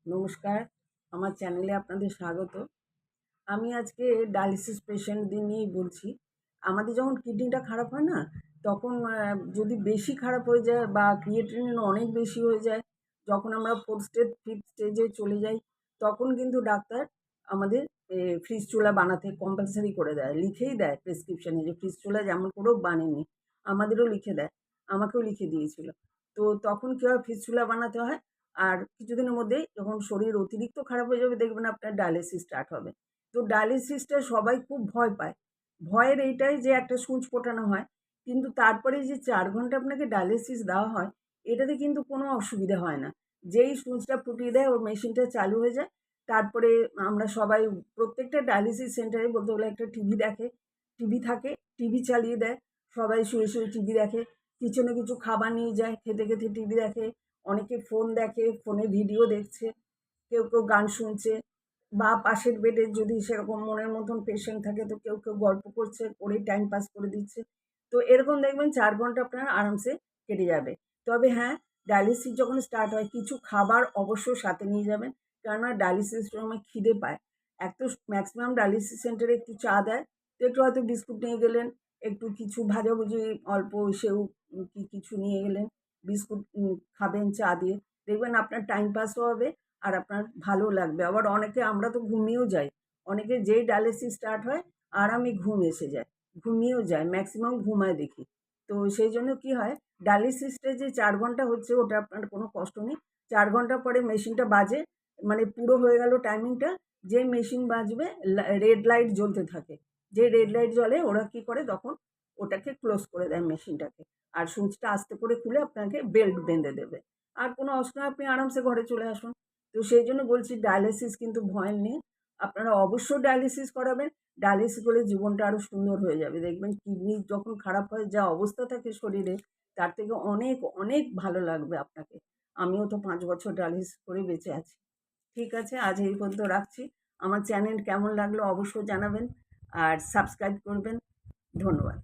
নমস্কার, আমার চ্যানেলে আপনাদের স্বাগত। আমি আজকে ডায়ালিসিস পেশেন্টদের নিয়েই বলছি। আমাদের যখন কিডনিটা খারাপ হয় না, তখন যদি বেশি খারাপ হয়ে যায় বা ক্রিয়েটিনিন অনেক বেশি হয়ে যায়, যখন আমরা 4th স্টেজ 5th স্টেজে চলে যাই, তখন কিন্তু ডাক্তার আমাদের ফিস্টুলা বানাতে কম্পালসারি করে দেয়। লিখেই দেয় প্রেসক্রিপশনে যে ফিস্টুলা যেমন করেও বানিয়ে আমাদেরও লিখে দেয়। আমাকেও লিখে দিয়েছিল। তো তখন কী হয়, ফিস্টুলা বানাতে হয়। আর কিছুদিনের মধ্যেই যখন শরীর অতিরিক্ত খারাপ হয়ে যাবে, দেখবেন আপনার ডায়ালিসিস স্টার্ট হবে। তো ডায়ালিসিসটা সবাই খুব ভয় পায়। ভয়ের এইটাই যে একটা সুচ ফোটানো হয়। কিন্তু তারপরে যে ৪ ঘন্টা আপনাকে ডায়ালিসিস দেওয়া হয়, এটাতে কিন্তু কোনো অসুবিধা হয় না। যেই সুচটা ফুটিয়ে দেয় ওর মেশিনটা চালু হয়ে যায়। তারপরে আমরা সবাই প্রত্যেকটা ডায়ালিসিস সেন্টারে বলতে গেলে একটা টিভি দেখে, টিভি থাকে, টিভি চালিয়ে দেয়। সবাই শুয়ে, শুয়ে টিভি দেখে। কিচেনে কিছু খাবার নিয়ে যায়, খেতে, খেতে টিভি দেখে। অনেকে ফোন দেখে, ফোনে ভিডিও দেখছে। কেউ, কেউ গান শুনছে। বা পাশের বেডে যদি সেরকম মনের মতন পেশেন্ট থাকে তো কেউ কেউ গল্প করছে, করে টাইম পাস করে দিচ্ছে। তো এরকম দেখবেন ৪ ঘন্টা আপনার আরামসে কেটে যাবে। তবে হ্যাঁ, ডায়ালিসিস যখন স্টার্ট হয় কিছু খাবার অবশ্যই সাথে নিয়ে যাবেন। কেননা ডায়ালিসিসের সময় খিদে পায়। এক তো ম্যাক্সিমাম ডায়ালিসিস সেন্টারে একটু চা দেয়। তো একটু হয়তো বিস্কুট নিয়ে গেলেন, একটু কিছু ভাজাভুজি অল্প সেউ কি কিছু নিয়ে গেলেন, বিস্কুট খাবেন চা দিয়ে। দেখবেন আপনার টাইম পাসও হবে আর আপনার ভালো লাগবে। আবার অনেকে আমরা তো ঘুমিয়েও যাই। অনেকের যেই ডায়ালিসিস স্টার্ট হয় আরামে ঘুম এসে যায়। ঘুমিয়েও যায়, ম্যাক্সিমাম ঘুমায় দেখি। তো সেই জন্য কি হয়, ডায়ালিসিসটা যে ৪ ঘন্টা হচ্ছে ওটা আপনার কোনো কষ্ট নেই। ৪ ঘন্টা পরে মেশিনটা বাজে, মানে পুরো হয়ে গেল টাইমিংটা। যেই মেশিন বাজবে রেড লাইট জ্বলতে থাকে। যে রেড লাইট জ্বলে ওরা কি করে তখন ওটাকে ক্লোজ করে দেয় মেশিনটাকে। আর সুইচটা আস্তে করে খুলে আপনাকে বেল্ট বেঁধে দেবে। আর কোনো অসুবিধা, আপনি আরামসে ঘরে চলে আসুন। তো সেই জন্য বলছি ডায়ালিসিস কিন্তু ভয়ের নেই। আপনারা অবশ্যই ডায়ালিসিস করাবেন। ডায়ালিসিস করলে জীবনটা আরও সুন্দর হয়ে যাবে। দেখবেন কিডনি যখন খারাপ হয় যা অবস্থা থাকে শরীরে, তার থেকে অনেক, অনেক ভালো লাগবে আপনাকে। আমিও তো ৫ বছর ডায়ালিসিস করে বেঁচে আছি। ঠিক আছে, আজ এই পর্যন্ত রাখছি। আমার চ্যানেল কেমন লাগলো অবশ্যই জানাবেন আর সাবস্ক্রাইব করবেন। ধন্যবাদ।